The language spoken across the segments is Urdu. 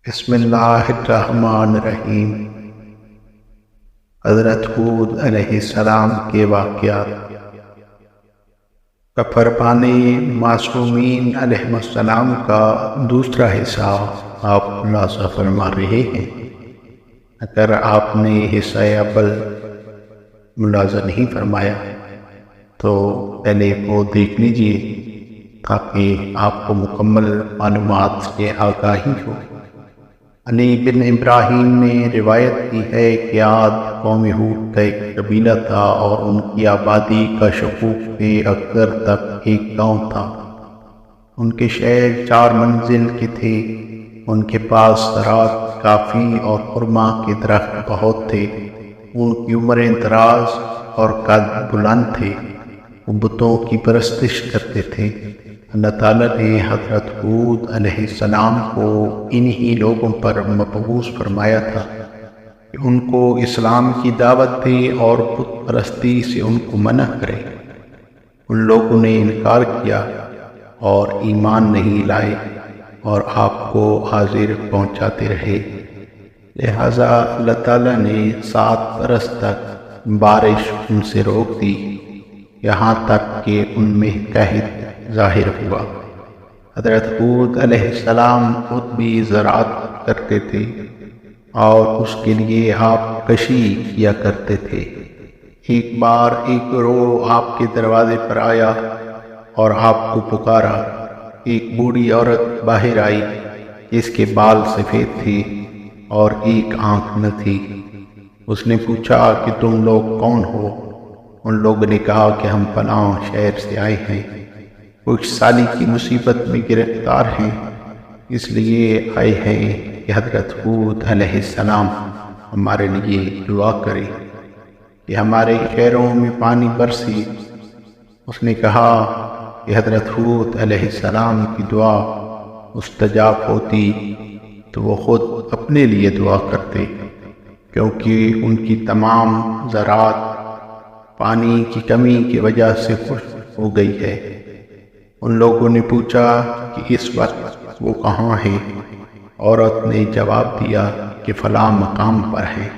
بسم اللہ الرحمن الرحیم۔ حضرت ہود علیہ السلام کے واقعات کفر پانے معصومین علیہ السلام کا دوسرا حصہ آپ خلاصہ فرما رہے ہیں۔ اگر آپ نے حصہ اول ملاحظہ نہیں فرمایا تو پہلے وہ دیکھ لیجئے تاکہ آپ کو مکمل معلومات سے آگاہی ہو۔ علی بن ابراہیم نے روایت کی ہے کہ عاد قوم ہود کا ایک قبیلہ تھا اور ان کی آبادی کا شقوق سے اکثر تک ایک گاؤں تھا۔ ان کے شہر 4 منزل کے تھے، ان کے پاس زراعت کافی اور خرما کے درخت بہت تھے، ان کی عمریں دراز اور قد بلند تھے، وہ بتوں کی پرستش کرتے تھے۔ اللہ تعالیٰ نے حضرت ہود علیہ السلام کو انہی لوگوں پر مبعوث فرمایا تھا کہ ان کو اسلام کی دعوت دے اور بت پرستی سے ان کو منع کرے۔ ان لوگوں نے انکار کیا اور ایمان نہیں لائے اور آپ کو حاضر پہنچاتے رہے، لہذا اللہ تعالیٰ نے 7 برس تک بارش ان سے روک دی، یہاں تک کہ ان میں قحط ظاہر ہوا۔ حضرت ہود علیہ السلام خود بھی زراعت کرتے تھے اور اس کے لیے آپ کشی کیا کرتے تھے۔ ایک بار ایک گروہ آپ کے دروازے پر آیا اور آپ کو پکارا۔ ایک بوڑھی عورت باہر آئی جس کے بال سفید تھے اور ایک آنکھ نہ تھی۔ اس نے پوچھا کہ تم لوگ کون ہو؟ ان لوگوں نے کہا کہ ہم فلاں شہر سے آئے ہیں، کچھ سالی کی مصیبت میں گرفتار ہیں، اس لیے آئے ہیں کہ حضرت ہود علیہ السلام ہمارے لیے دعا کرے کہ ہمارے شہروں میں پانی برسے۔ اس نے کہا کہ حضرت ہود علیہ السلام کی دعا مستجاب ہوتی تو وہ خود اپنے لیے دعا کرتے، کیونکہ ان کی تمام زراعت پانی کی کمی کی وجہ سے خشک ہو گئی ہے۔ ان لوگوں نے پوچھا کہ اس وقت وہ کہاں ہیں؟ عورت نے جواب دیا کہ فلاں مقام پر ہیں۔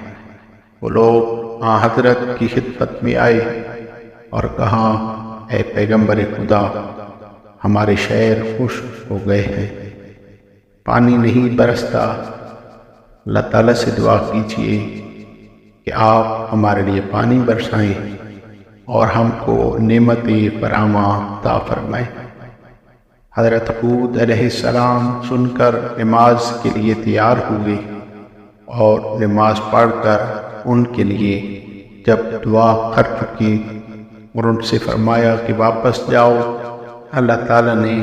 وہ لوگ حضرت کی خدمت میں آئے اور کہا، اے پیغمبر خدا، ہمارے شہر خشک ہو گئے ہیں، پانی نہیں برستا، اللہ تعالیٰ سے دعا کیجیے کہ آپ ہمارے لیے پانی برسائیں اور ہم کو نعمت فراوان عطا فرمائیں۔ حضرت ہود علیہ السلام سن کر نماز کے لیے تیار ہوئے اور نماز پڑھ کر ان کے لیے جب دعا کر چکے اور ان سے فرمایا کہ واپس جاؤ، اللہ تعالیٰ نے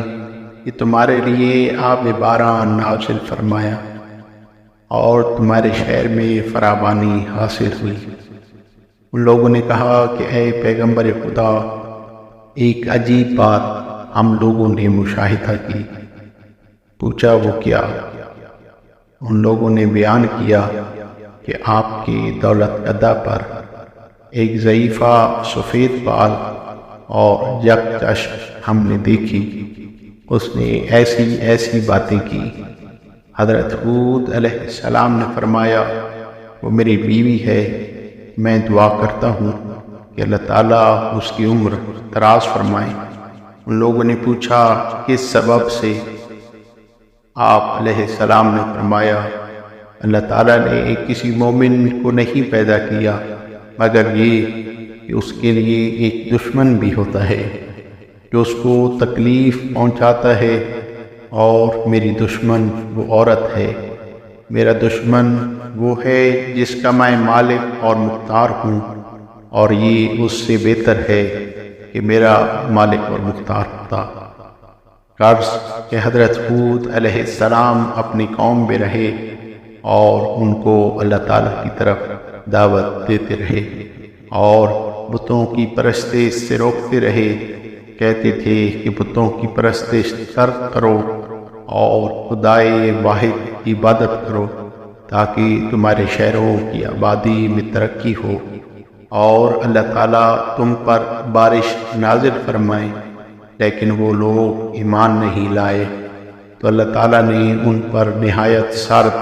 کہ تمہارے لیے آب باران نازل فرمایا اور تمہارے شہر میں فراوانی حاصل ہوئی۔ ان لوگوں نے کہا کہ اے پیغمبر خدا، ایک عجیب بات ہم لوگوں نے مشاہدہ کی۔ پوچھا وہ کیا؟ ان لوگوں نے بیان کیا کہ آپ کی دولت قدہ پر ایک ضعیفہ سفید بال اور یک چشم ہم نے دیکھی، اس نے ایسی باتیں کی۔ حضرت ہود علیہ السلام نے فرمایا، وہ میری بیوی ہے، میں دعا کرتا ہوں کہ اللہ تعالیٰ اس کی عمر دراز فرمائے۔ ان لوگوں نے پوچھا کس سبب سے؟ آپ علیہ السلام نے فرمایا، اللہ تعالیٰ نے کسی مومن کو نہیں پیدا کیا مگر یہ کہ اس کے لیے ایک دشمن بھی ہوتا ہے جو اس کو تکلیف پہنچاتا ہے، اور میری دشمن وہ عورت ہے۔ میرا دشمن وہ ہے جس کا میں مالک اور مختار ہوں، اور یہ اس سے بہتر ہے کہ میرا مالک اور مختار ہوتا۔ غرض کہ حضرت ہود علیہ السلام اپنی قوم میں رہے اور ان کو اللہ تعالیٰ کی طرف دعوت دیتے رہے اور بتوں کی پرستش سے روکتے رہے۔ کہتے تھے کہ بتوں کی پرستش ترک کرو اور خدائے واحد کی عبادت کرو تاکہ تمہارے شہروں کی آبادی میں ترقی ہو اور اللہ تعالیٰ تم پر بارش نازل فرمائے۔ لیکن وہ لوگ ایمان نہیں لائے۔ تو اللہ تعالیٰ نے ان پر نہایت سرد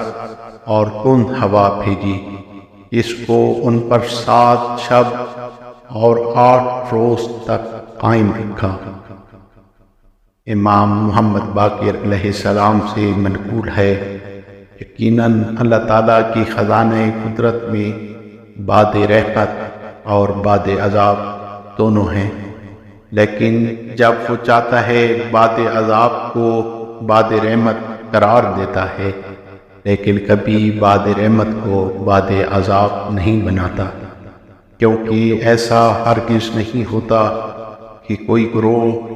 اور تند ہوا بھیجی، اس کو ان پر 7 شب اور 8 روز تک قائم رکھا۔ امام محمد باقر علیہ السلام سے منقول ہے، یقیناً اللہ تعالیٰ کی خزانہ قدرت میں باد رحمت اور باد عذاب دونوں ہیں، لیکن جب وہ چاہتا ہے باد عذاب کو باد رحمت قرار دیتا ہے، لیکن کبھی باد رحمت کو باد عذاب نہیں بناتا، کیونکہ ایسا ہرگز نہیں ہوتا کہ کوئی گروہ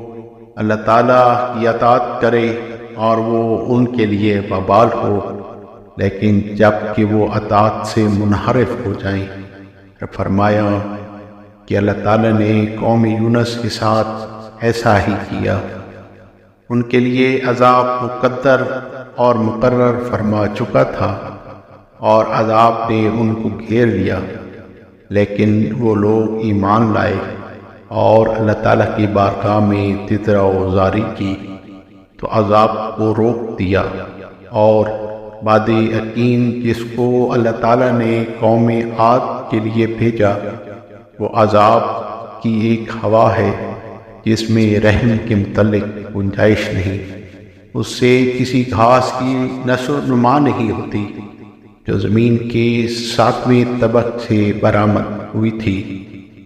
اللہ تعالیٰ کی اطاعت کرے اور وہ ان کے لیے وبال ہو، لیکن جب کہ وہ اطاعت سے منحرف ہو جائیں۔ فرمایا کہ اللہ تعالیٰ نے قوم یونس کے ساتھ ایسا ہی کیا، ان کے لیے عذاب مقدر اور مقرر فرما چکا تھا اور عذاب نے ان کو گھیر لیا، لیکن وہ لوگ ایمان لائے اور اللہ تعالیٰ کی بارگاہ میں تضرع و زاری کی تو عذاب کو روک دیا، اور باد یقین جس کو اللہ تعالیٰ نے قوم عاد کے لیے بھیجا وہ عذاب کی ایک ہوا ہے جس میں رحم کے متعلق گنجائش نہیں، اس سے کسی گھاس کی نشو و نما نہیں ہوتی جو زمین کے 7ویں طبق سے برآمد ہوئی تھی،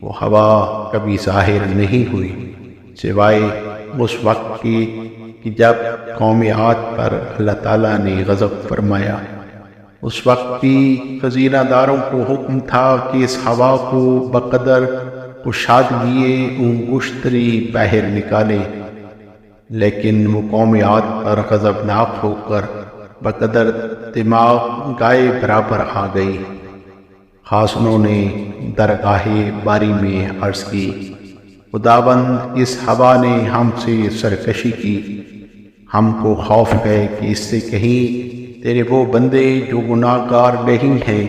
وہ ہوا کبھی ظاہر نہیں ہوئی سوائے اس وقت کی کہ جب قوم عاد پر اللہ تعالیٰ نے غضب فرمایا۔ اس وقت بھی خزینہ داروں کو حکم تھا کہ اس ہوا کو بقدر کشادگی انگشتری باہر نکالے، لیکن وہ قوم عاد پر غضبناک ہو کر بقدر دماغ گائے برابر آ گئی۔ خاصنوں نے درگاہ باری میں عرض کی، خداوند اس ہوا نے ہم سے سرکشی کی، ہم کو خوف ہے کہ اس سے کہیں تیرے وہ بندے جو گناہ گار نہیں ہیں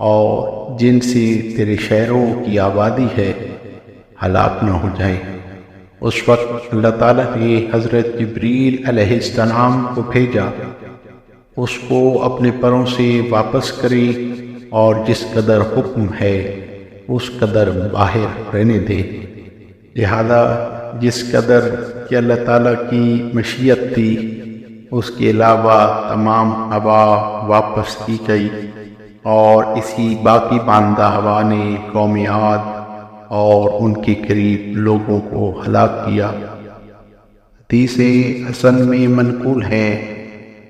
اور جن سے تیرے شہروں کی آبادی ہے ہلاک نہ ہو جائیں۔ اس وقت اللہ تعالیٰ نے حضرت جبریل علیہ السلام کو بھیجا، اس کو اپنے پروں سے واپس کری اور جس قدر حکم ہے اس قدر باہر رہنے دے، لہذا جس قدر کہ اللہ تعالیٰ کی مشیت تھی اس کے علاوہ تمام ہوا واپس کی گئی، اور اسی باقی ماندہ ہوا نے قوم عاد اور ان کے قریب لوگوں کو ہلاک کیا۔ حدیث حسن میں منقول ہے،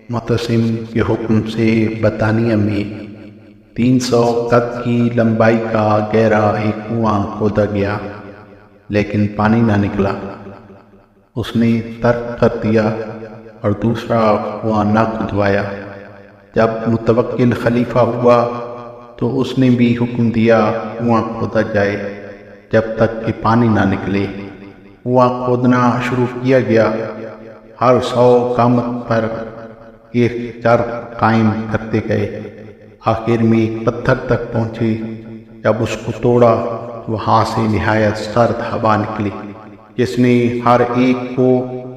معتصم کے حکم سے برطانیہ میں 300 قد کی لمبائی کا گہرا ایک کنواں کھودا گیا، لیکن پانی نہ نکلا۔ اس نے ترک کر دیا اور دوسرا کنواں نہ کھدوایا۔ جب متوکل خلیفہ ہوا تو اس نے بھی حکم دیا کنواں کھودا جائے جب تک کہ پانی نہ نکلے۔ کنواں کھودنا شروع کیا گیا، ہر 100 قامت پر ایک چرخ قائم کرتے گئے، آخر میں ایک پتھر تک پہنچے۔ جب اس کو توڑا وہاں سے نہایت سرد ہوا نکلی جس نے ہر ایک کو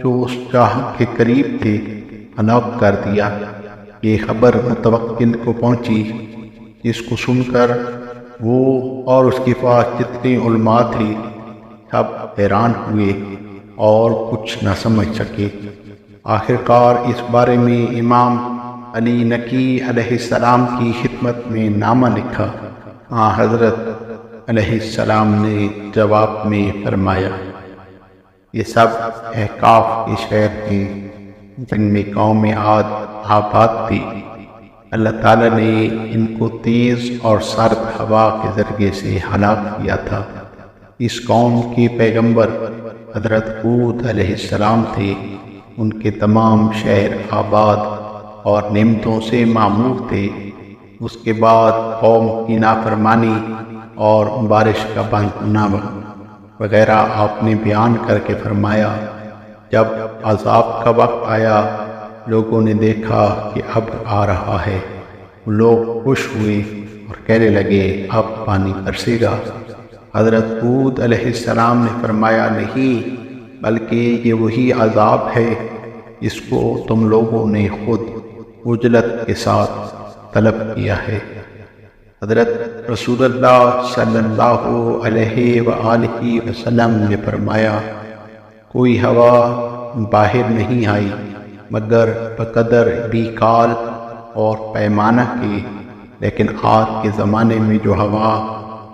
جو اس چاہ کے قریب تھے ہلاک کر دیا۔ یہ خبر متوکل کو پہنچی، جس کو سن کر وہ اور اس کے پاس جتنے علماء تھے سب حیران ہوئے اور کچھ نہ سمجھ سکے۔ آخرکار اس بارے میں امام علی نقی علیہ السلام کی خدمت میں نامہ لکھا۔ حضرت علیہ السلام نے جواب میں فرمایا، یہ سب احقاف کے شہر ہیں جن میں قوم عاد آباد تھی۔ اللہ تعالیٰ نے ان کو تیز اور سرد ہوا کے ذریعے سے ہلاک کیا تھا۔ اس قوم کے پیغمبر حضرت ہود علیہ السلام تھے، ان کے تمام شہر آباد اور نعمتوں سے معمور تھے۔ اس کے بعد قوم کی نافرمانی اور بارش کا بند ہونا وغیرہ آپ نے بیان کر کے فرمایا۔ جب عذاب کا وقت آیا لوگوں نے دیکھا کہ اب آ رہا ہے، لوگ خوش ہوئے اور کہنے لگے اب پانی برسے گا۔ حضرت ہود علیہ السلام نے فرمایا نہیں، بلکہ یہ وہی عذاب ہے جس کو تم لوگوں نے خود عجلت کے ساتھ طلب کیا ہے۔ حضرت رسول اللہ صلی اللہ علیہ وآلہ وسلم نے فرمایا، کوئی ہوا باہر نہیں آئی مگر بقدر بیکال اور پیمانہ کے، لیکن آج کے زمانے میں جو ہوا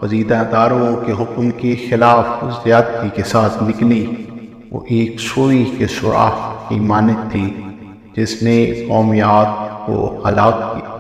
وزیدہ داروں کے حکم کے خلاف زیادتی کے ساتھ نکلی وہ ایک سوئی کے سوراخ کی مانند تھی جس نے قومیات کو ہلاک کیا۔